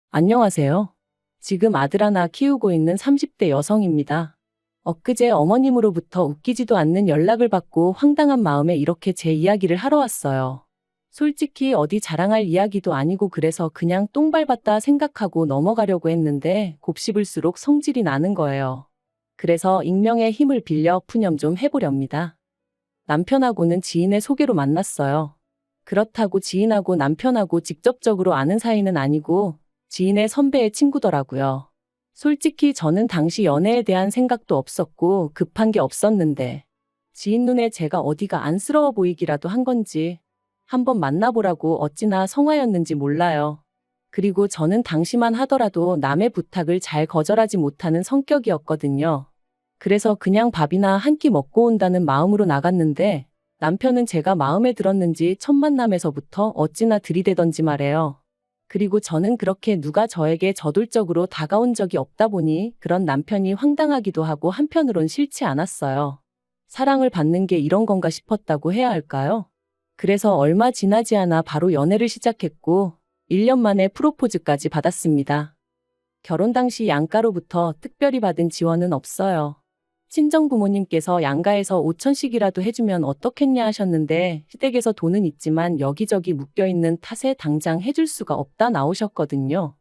안녕하세요. 지금 아들 하나 키우고 있는 30대 여성입니다. 엊그제 어머님으로부터 웃기지도 않는 연락을 받고 황당한 마음에 이렇게 제 이야기를 하러 왔어요. 솔직히 어디 자랑할 이야기도 아니고 그래서 그냥 똥 밟았다 생각하고 넘어가려고 했는데 곱씹을수록 성질이 나는 거예요. 그래서 익명의 힘을 빌려 푸념 좀 해보렵니다. 남편하고는 지인의 소개로 만났어요. 그렇다고 지인하고 남편하고 직접적으로 아는 사이는 아니고 지인의 선배의 친구더라고요. 솔직히 저는 당시 연애에 대한 생각도 없었고 급한 게 없었는데 지인 눈에 제가 어디가 안쓰러워 보이기라도 한 건지 한번 만나보라고 어찌나 성화였는지 몰라요. 그리고 저는 당시만 하더라도 남의 부탁을 잘 거절하지 못하는 성격이었거든요. 그래서 그냥 밥이나 한 끼 먹고 온다는 마음으로 나갔는데 남편은 제가 마음에 들었는지 첫 만남에서부터 어찌나 들이대던지 말해요. 그리고 저는 그렇게 누가 저에게 저돌적으로 다가온 적이 없다 보니 그런 남편이 황당하기도 하고 한편으론 싫지 않았어요. 사랑을 받는 게 이런 건가 싶었다고 해야 할까요? 그래서 얼마 지나지 않아 바로 연애를 시작했고 1년 만에 프로포즈까지 받았습니다. 결혼 당시 양가로부터 특별히 받은 지원은 없어요. 친정부모님께서 양가에서 5천씩이라도 해주면 어떻겠냐 하셨는데 시댁에서 돈은 있지만 여기저기 묶여있는 탓에 당장 해줄 수가 없다 나오셨거든요.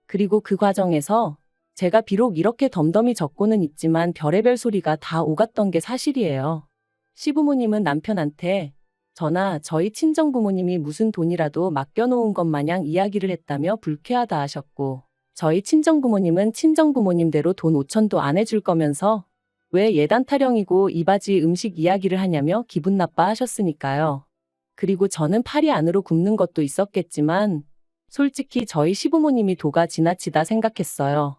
그리고 그 과정에서 제가 비록 이렇게 덤덤히 적고는 있지만 별의별 소리가 다 오갔던 게 사실이에요. 시부모님은 남편한테 저나 저희 친정부모님이 무슨 돈이라도 맡겨놓은 것 마냥 이야기를 했다며 불쾌하다 하셨고 저희 친정부모님은 친정부모님대로 돈 5천도 안 해줄 거면서 왜 예단 타령이고 이바지 음식 이야기를 하냐며 기분 나빠하셨으니까요. 그리고 저는 팔이 안으로 굽는 것도 있었겠지만 솔직히 저희 시부모님이 도가 지나치다 생각했어요.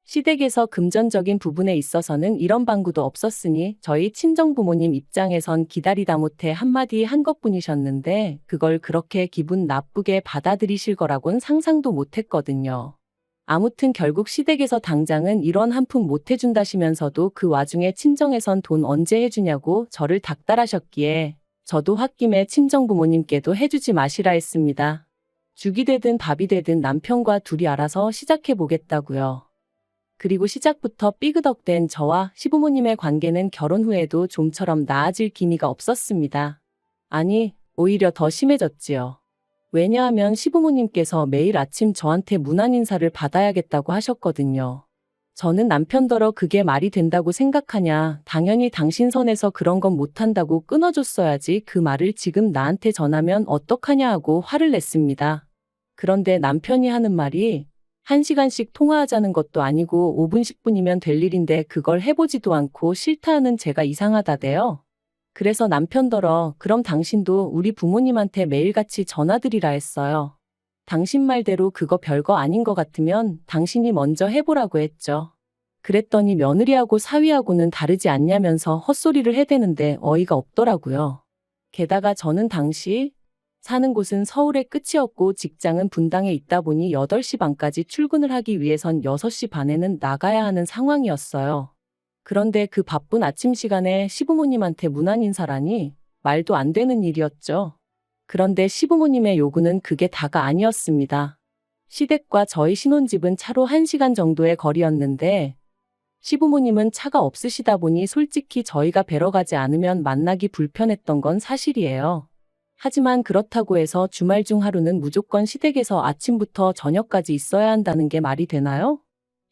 시댁에서 금전적인 부분에 있어서는 이런 방구도 없었으니 저희 친정부모님 입장에선 기다리다 못해 한마디 한 것뿐이셨는데 그걸 그렇게 기분 나쁘게 받아들이실 거라곤 상상도 못했거든요. 아무튼 결국 시댁에서 당장은 이런 한 푼 못 해준다시면서도 그 와중에 친정에선 돈 언제 해주냐고 저를 닥달하셨기에 저도 홧김에 친정부모님께도 해주지 마시라 했습니다. 죽이 되든 밥이 되든 남편과 둘이 알아서 시작해보겠다고요. 그리고 시작부터 삐그덕된 저와 시부모님의 관계는 결혼 후에도 좀처럼 나아질 기미가 없었습니다. 아니, 오히려 더 심해졌지요. 왜냐하면 시부모님께서 매일 아침 저한테 문안 인사를 받아야겠다고 하셨거든요. 저는 남편더러 그게 말이 된다고 생각하냐, 당연히 당신 선에서 그런 건 못한다고 끊어줬어야지 그 말을 지금 나한테 전하면 어떡하냐 하고 화를 냈습니다. 그런데 남편이 하는 말이 1시간씩 통화하자는 것도 아니고 5분 10분이면 될 일인데 그걸 해보지도 않고 싫다 하는 제가 이상하다대요. 그래서 남편더러 그럼 당신도 우리 부모님한테 매일같이 전화드리라 했어요. 당신 말대로 그거 별거 아닌 것 같으면 당신이 먼저 해보라고 했죠. 그랬더니 며느리하고 사위하고는 다르지 않냐면서 헛소리를 해대는데 어이가 없더라고요. 게다가 저는 당시 사는 곳은 서울의 끝이었고 직장은 분당에 있다 보니 8시 반까지 출근을 하기 위해선 6시 반에는 나가야 하는 상황이었어요. 그런데 그 바쁜 아침 시간에 시부모님한테 문안 인사라니 말도 안 되는 일이었죠. 그런데 시부모님의 요구는 그게 다가 아니었습니다. 시댁과 저희 신혼집은 차로 1시간 정도의 거리였는데 시부모님은 차가 없으시다 보니 솔직히 저희가 뵈러 가지 않으면 만나기 불편했던 건 사실이에요. 하지만 그렇다고 해서 주말 중 하루는 무조건 시댁에서 아침부터 저녁까지 있어야 한다는 게 말이 되나요?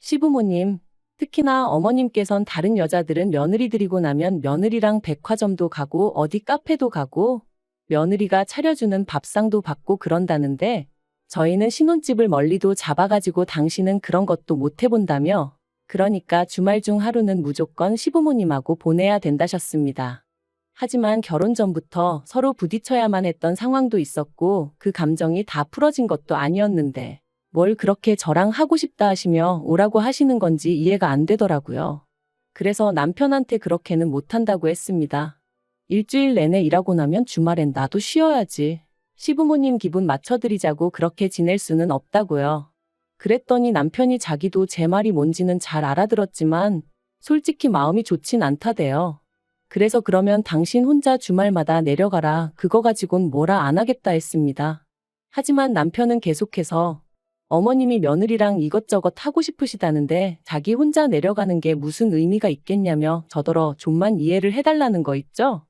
시부모님, 특히나 어머님께선 다른 여자들은 며느리 들이고 나면 며느리랑 백화점도 가고 어디 카페도 가고 며느리가 차려주는 밥상도 받고 그런다는데 저희는 신혼집을 멀리도 잡아가지고 당신은 그런 것도 못 해본다며 그러니까 주말 중 하루는 무조건 시부모님하고 보내야 된다셨습니다. 하지만 결혼 전부터 서로 부딪혀야만 했던 상황도 있었고 그 감정이 다 풀어진 것도 아니었는데 뭘 그렇게 저랑 하고 싶다 하시며 오라고 하시는 건지 이해가 안 되더라고요. 그래서 남편한테 그렇게는 못한다고 했습니다. 일주일 내내 일하고 나면 주말엔 나도 쉬어야지. 시부모님 기분 맞춰드리자고 그렇게 지낼 수는 없다고요. 그랬더니 남편이 자기도 제 말이 뭔지는 잘 알아들었지만 솔직히 마음이 좋진 않다대요. 그래서 그러면 당신 혼자 주말마다 내려가라. 그거 가지곤 뭐라 안 하겠다 했습니다. 하지만 남편은 계속해서 어머님이 며느리랑 이것저것 하고 싶으시다는데 자기 혼자 내려가는 게 무슨 의미가 있겠냐며 저더러 좀만 이해를 해달라는 거 있죠?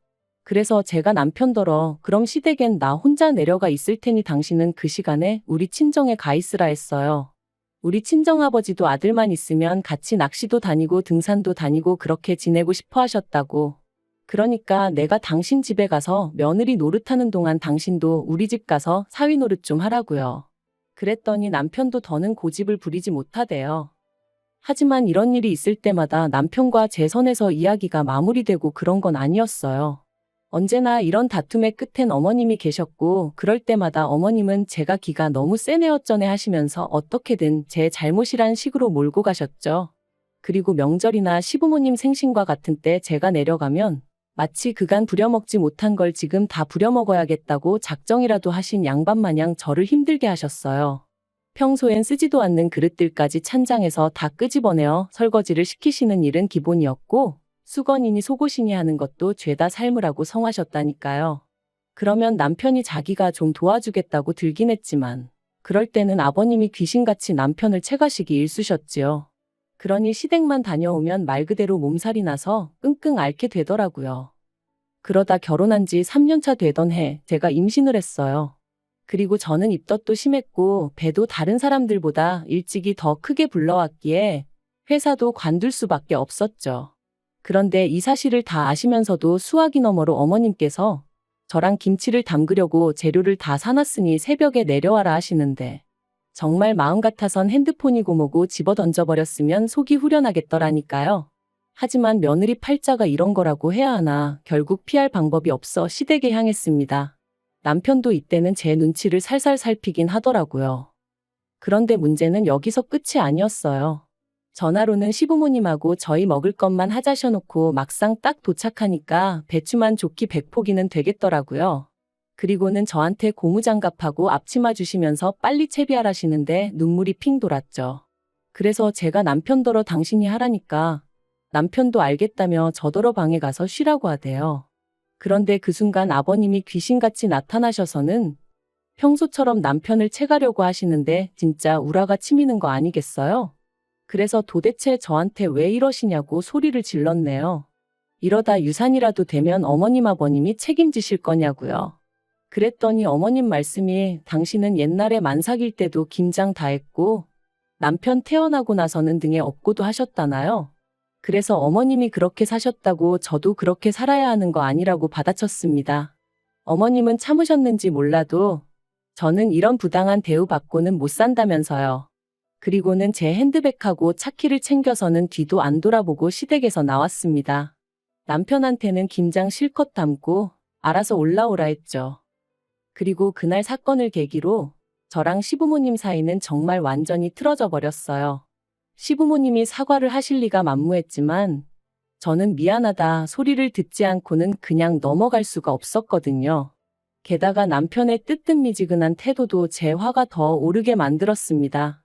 그래서 제가 남편더러 그럼 시댁엔 나 혼자 내려가 있을 테니 당신은 그 시간에 우리 친정에 가 있으라 했어요. 우리 친정아버지도 아들만 있으면 같이 낚시도 다니고 등산도 다니고 그렇게 지내고 싶어 하셨다고. 그러니까 내가 당신 집에 가서 며느리 노릇하는 동안 당신도 우리 집 가서 사위 노릇 좀 하라고요. 그랬더니 남편도 더는 고집을 부리지 못하대요. 하지만 이런 일이 있을 때마다 남편과 제 선에서 이야기가 마무리되고 그런 건 아니었어요. 언제나 이런 다툼의 끝엔 어머님이 계셨고 그럴 때마다 어머님은 제가 기가 너무 세네 어쩌네 하시면서 어떻게든 제 잘못이란 식으로 몰고 가셨죠. 그리고 명절이나 시부모님 생신과 같은 때 제가 내려가면 마치 그간 부려먹지 못한 걸 지금 다 부려먹어야겠다고 작정이라도 하신 양반 마냥 저를 힘들게 하셨어요. 평소엔 쓰지도 않는 그릇들까지 찬장에서 다 끄집어내어 설거지를 시키시는 일은 기본이었고 수건이니 속옷이니 하는 것도 죄다 삶으라고 성하셨다니까요. 그러면 남편이 자기가 좀 도와주겠다고 들긴 했지만 그럴 때는 아버님이 귀신같이 남편을 채가시기 일쑤셨지요. 그러니 시댁만 다녀오면 말 그대로 몸살이 나서 끙끙 앓게 되더라고요. 그러다 결혼한 지 3년차 되던 해 제가 임신을 했어요. 그리고 저는 입덧도 심했고 배도 다른 사람들보다 일찍이 더 크게 불러왔기에 회사도 관둘 수밖에 없었죠. 그런데 이 사실을 다 아시면서도 수화기 너머로 어머님께서 저랑 김치를 담그려고 재료를 다 사놨으니 새벽에 내려와라 하시는데 정말 마음 같아선 핸드폰이고 뭐고 집어 던져버렸으면 속이 후련하겠더라니까요. 하지만 며느리 팔자가 이런 거라고 해야 하나 결국 피할 방법이 없어 시댁에 향했습니다. 남편도 이때는 제 눈치를 살살 살피긴 하더라고요. 그런데 문제는 여기서 끝이 아니었어요. 전화로는 시부모님하고 저희 먹을 것만 하자셔놓고 막상 딱 도착하니까 배추만 좋기 100포기는 되겠더라고요. 그리고는 저한테 고무장갑하고 앞치마 주시면서 빨리 채비하라시는데 눈물이 핑 돌았죠. 그래서 제가 남편더러 당신이 하라니까 남편도 알겠다며 저더러 방에 가서 쉬라고 하대요. 그런데 그 순간 아버님이 귀신같이 나타나셔서는 평소처럼 남편을 채가려고 하시는데 진짜 우라가 치미는 거 아니겠어요? 그래서 도대체 저한테 왜 이러시냐고 소리를 질렀네요. 이러다 유산이라도 되면 어머님 아버님이 책임지실 거냐고요. 그랬더니 어머님 말씀이 당신은 옛날에 만삭일 때도 김장 다 했고 남편 태어나고 나서는 등에 업고도 하셨다나요? 그래서 어머님이 그렇게 사셨다고 저도 그렇게 살아야 하는 거 아니라고 받아쳤습니다. 어머님은 참으셨는지 몰라도 저는 이런 부당한 대우받고는 못 산다면서요. 그리고는 제 핸드백하고 차키를 챙겨서는 뒤도 안 돌아보고 시댁에서 나왔습니다. 남편한테는 김장 실컷 담고 알아서 올라오라 했죠. 그리고 그날 사건을 계기로 저랑 시부모님 사이는 정말 완전히 틀어져 버렸어요. 시부모님이 사과를 하실 리가 만무했지만 저는 미안하다 소리를 듣지 않고는 그냥 넘어갈 수가 없었거든요. 게다가 남편의 뜨뜻미지근한 태도도 제 화가 더 오르게 만들었습니다.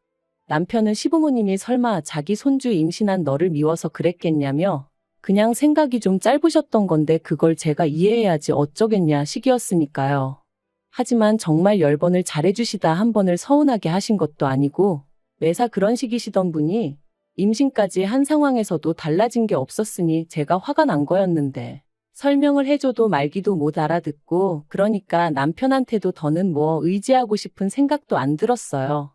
남편은 시부모님이 설마 자기 손주 임신한 너를 미워서 그랬겠냐며 그냥 생각이 좀 짧으셨던 건데 그걸 제가 이해해야지 어쩌겠냐 식이었으니까요. 하지만 정말 10번을 잘해주시다 한 번을 서운하게 하신 것도 아니고 매사 그런 식이시던 분이 임신까지 한 상황에서도 달라진 게 없었으니 제가 화가 난 거였는데 설명을 해줘도 말기도 못 알아듣고 그러니까 남편한테도 더는 뭐 의지하고 싶은 생각도 안 들었어요.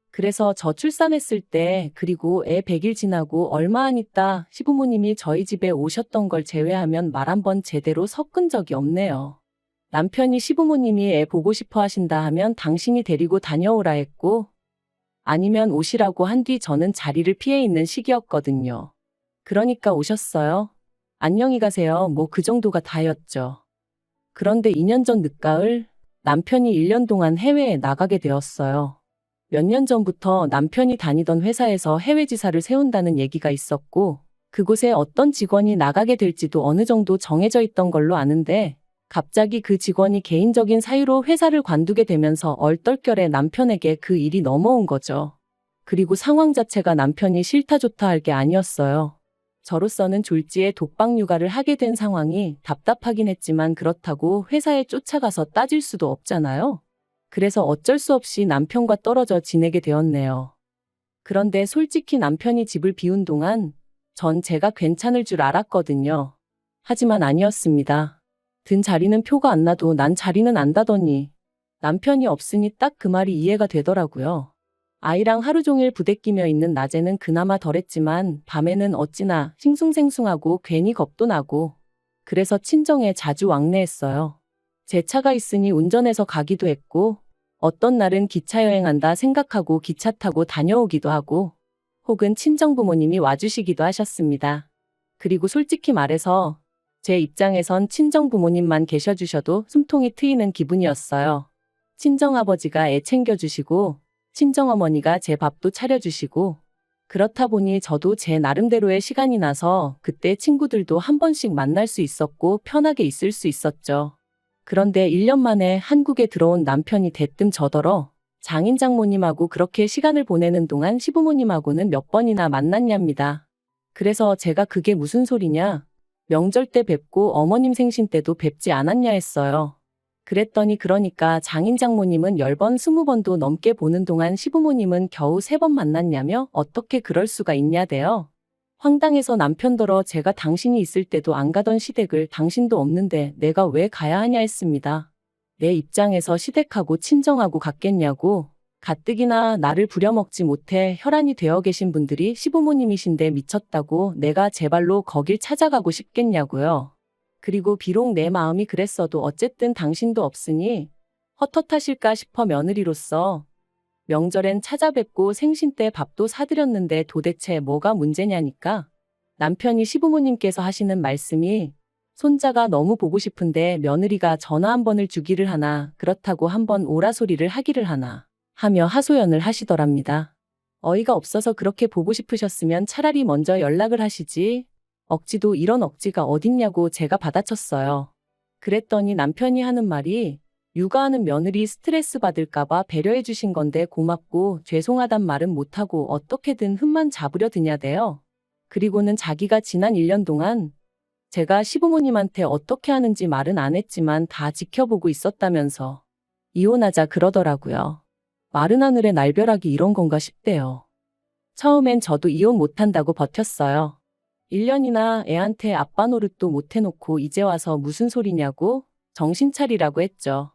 그래서 저 출산했을 때 그리고 애 100일 지나고 얼마 안 있다 시부모님이 저희 집에 오셨던 걸 제외하면 말 한 번 제대로 섞은 적이 없네요. 남편이 시부모님이 애 보고 싶어 하신다 하면 당신이 데리고 다녀오라 했고 아니면 오시라고 한 뒤 저는 자리를 피해 있는 시기였거든요. 그러니까 오셨어요? 안녕히 가세요. 뭐 그 정도가 다였죠. 그런데 2년 전 늦가을 남편이 1년 동안 해외에 나가게 되었어요. 몇 년 전부터 남편이 다니던 회사에서 해외 지사를 세운다는 얘기가 있었고 그곳에 어떤 직원이 나가게 될지도 어느 정도 정해져 있던 걸로 아는데 갑자기 그 직원이 개인적인 사유로 회사를 관두게 되면서 얼떨결에 남편에게 그 일이 넘어온 거죠. 그리고 상황 자체가 남편이 싫다 좋다 할 게 아니었어요. 저로서는 졸지에 독박 육아를 하게 된 상황이 답답하긴 했지만 그렇다고 회사에 쫓아가서 따질 수도 없잖아요. 그래서 어쩔 수 없이 남편과 떨어져 지내게 되었네요. 그런데 솔직히 남편이 집을 비운 동안 전 제가 괜찮을 줄 알았거든요. 하지만 아니었습니다. 든 자리는 표가 안 나도 난 자리는 안다더니 남편이 없으니 딱 그 말이 이해가 되더라고요. 아이랑 하루 종일 부대끼며 있는 낮에는 그나마 덜했지만 밤에는 어찌나 싱숭생숭하고 괜히 겁도 나고 그래서 친정에 자주 왕래했어요. 제 차가 있으니 운전해서 가기도 했고 어떤 날은 기차 여행한다 생각하고 기차 타고 다녀오기도 하고 혹은 친정 부모님이 와주시기도 하셨습니다. 그리고 솔직히 말해서 제 입장에선 친정 부모님만 계셔주셔도 숨통이 트이는 기분이었어요. 친정아버지가 애 챙겨주시고 친정어머니가 제 밥도 차려주시고 그렇다 보니 저도 제 나름대로의 시간이 나서 그때 친구들도 한 번씩 만날 수 있었고 편하게 있을 수 있었죠. 그런데 1년 만에 한국에 들어온 남편이 대뜸 저더러 장인 장모님하고 그렇게 시간을 보내는 동안 시부모님하고는 몇 번이나 만났냐입니다. 그래서 제가 그게 무슨 소리냐? 명절 때 뵙고 어머님 생신 때도 뵙지 않았냐 했어요. 그랬더니 그러니까 장인 장모님은 10번, 20번도 넘게 보는 동안 시부모님은 겨우 3번 만났냐며 어떻게 그럴 수가 있냐대요. 황당해서 남편더러 제가 당신이 있을 때도 안 가던 시댁을 당신도 없는데 내가 왜 가야 하냐 했습니다. 내 입장에서 시댁하고 친정하고 같겠냐고. 가뜩이나 나를 부려먹지 못해 혈안이 되어 계신 분들이 시부모님이신데 미쳤다고 내가 제 발로 거길 찾아가고 싶겠냐고요. 그리고 비록 내 마음이 그랬어도 어쨌든 당신도 없으니 헛헛하실까 싶어 며느리로서 명절엔 찾아뵙고 생신 때 밥도 사드렸는데 도대체 뭐가 문제냐니까. 남편이 시부모님께서 하시는 말씀이 손자가 너무 보고 싶은데 며느리가 전화 한 번을 주기를 하나 그렇다고 한 번 오라 소리를 하기를 하나 하며 하소연을 하시더랍니다. 어이가 없어서 그렇게 보고 싶으셨으면 차라리 먼저 연락을 하시지. 억지도 이런 억지가 어딨냐고 제가 받아쳤어요. 그랬더니 남편이 하는 말이 육아하는 며느리 스트레스 받을까봐 배려해 주신 건데 고맙고 죄송하단 말은 못하고 어떻게든 흠만 잡으려 드냐대요. 그리고는 자기가 지난 1년 동안 제가 시부모님한테 어떻게 하는지 말은 안 했지만 다 지켜보고 있었다면서 이혼하자 그러더라고요. 마른 하늘의 날벼락이 이런 건가 싶대요. 처음엔 저도 이혼 못한다고 버텼어요. 1년이나 애한테 아빠 노릇도 못 해놓고 이제 와서 무슨 소리냐고 정신 차리라고 했죠.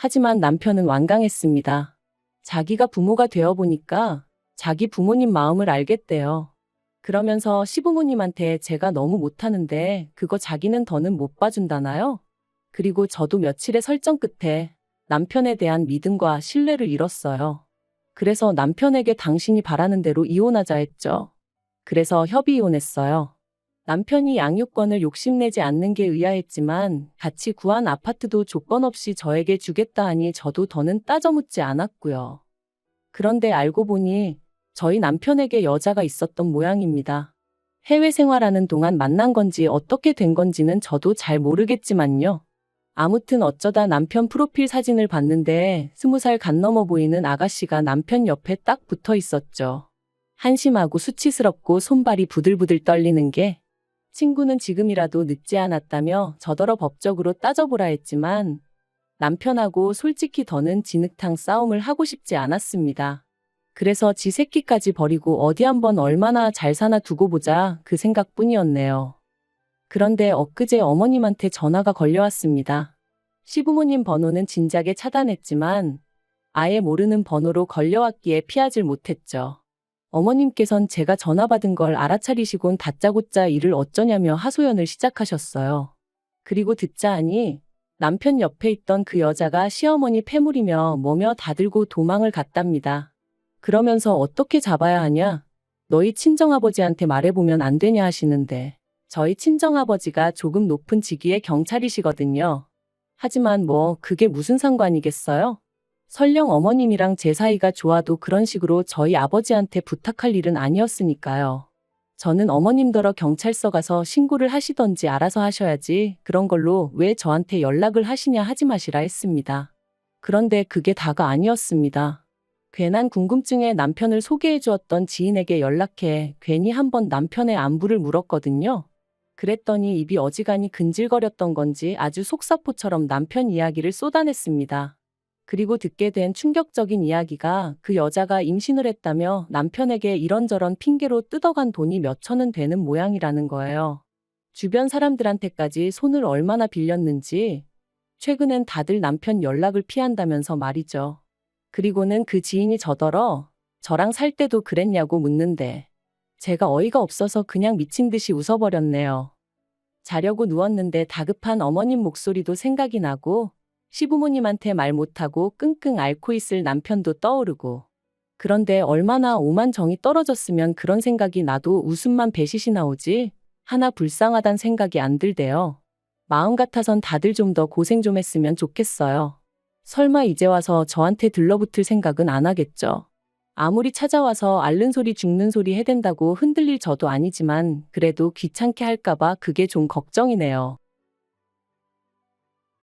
하지만 남편은 완강했습니다. 자기가 부모가 되어보니까 자기 부모님 마음을 알겠대요. 그러면서 시부모님한테 제가 너무 못하는데 그거 자기는 더는 못 봐준다나요? 그리고 저도 며칠의 설정 끝에 남편에 대한 믿음과 신뢰를 잃었어요. 그래서 남편에게 당신이 바라는 대로 이혼하자 했죠. 그래서 협의 이혼했어요. 남편이 양육권을 욕심내지 않는 게 의아했지만 같이 구한 아파트도 조건 없이 저에게 주겠다 하니 저도 더는 따져묻지 않았고요. 그런데 알고 보니 저희 남편에게 여자가 있었던 모양입니다. 해외 생활하는 동안 만난 건지 어떻게 된 건지는 저도 잘 모르겠지만요. 아무튼 어쩌다 남편 프로필 사진을 봤는데 20살 간 넘어 보이는 아가씨가 남편 옆에 딱 붙어 있었죠. 한심하고 수치스럽고 손발이 부들부들 떨리는 게 친구는 지금이라도 늦지 않았다며 저더러 법적으로 따져보라 했지만 남편하고 솔직히 더는 진흙탕 싸움을 하고 싶지 않았습니다. 그래서 지 새끼까지 버리고 어디 한번 얼마나 잘 사나 두고 보자 그 생각뿐이었네요. 그런데 엊그제 어머님한테 전화가 걸려왔습니다. 시부모님 번호는 진작에 차단했지만 아예 모르는 번호로 걸려왔기에 피하질 못했죠. 어머님께선 제가 전화 받은 걸 알아차리시곤 다짜고짜 일을 어쩌냐며 하소연을 시작하셨어요. 그리고 듣자 하니 남편 옆에 있던 그 여자가 시어머니 패물이며 뭐며 다 들고 도망을 갔답니다. 그러면서 어떻게 잡아야 하냐? 너희 친정아버지한테 말해보면 안 되냐 하시는데 저희 친정아버지가 조금 높은 직위의 경찰이시거든요. 하지만 뭐 그게 무슨 상관이겠어요? 설령 어머님이랑 제 사이가 좋아도 그런 식으로 저희 아버지한테 부탁할 일은 아니었으니까요. 저는 어머님더러 경찰서 가서 신고를 하시던지 알아서 하셔야지 그런 걸로 왜 저한테 연락을 하시냐 하지 마시라 했습니다. 그런데 그게 다가 아니었습니다. 괜한 궁금증에 남편을 소개해 주었던 지인에게 연락해 괜히 한번 남편의 안부를 물었거든요. 그랬더니 입이 어지간히 근질거렸던 건지 아주 속사포처럼 남편 이야기를 쏟아냈습니다. 그리고 듣게 된 충격적인 이야기가 그 여자가 임신을 했다며 남편에게 이런저런 핑계로 뜯어간 돈이 몇 천은 되는 모양이라는 거예요. 주변 사람들한테까지 손을 얼마나 빌렸는지 최근엔 다들 남편 연락을 피한다면서 말이죠. 그리고는 그 지인이 저더러 저랑 살 때도 그랬냐고 묻는데 제가 어이가 없어서 그냥 미친 듯이 웃어버렸네요. 자려고 누웠는데 다급한 어머님 목소리도 생각이 나고 시부모님한테 말 못하고 끙끙 앓고 있을 남편도 떠오르고 그런데 얼마나 오만정이 떨어졌으면 그런 생각이 나도 웃음만 배시시 나오지 하나 불쌍하단 생각이 안 들대요. 마음 같아선 다들 좀 더 고생 좀 했으면 좋겠어요. 설마 이제 와서 저한테 들러붙을 생각은 안 하겠죠. 아무리 찾아와서 앓는 소리 죽는 소리 해댄다고 흔들릴 저도 아니지만 그래도 귀찮게 할까봐 그게 좀 걱정이네요.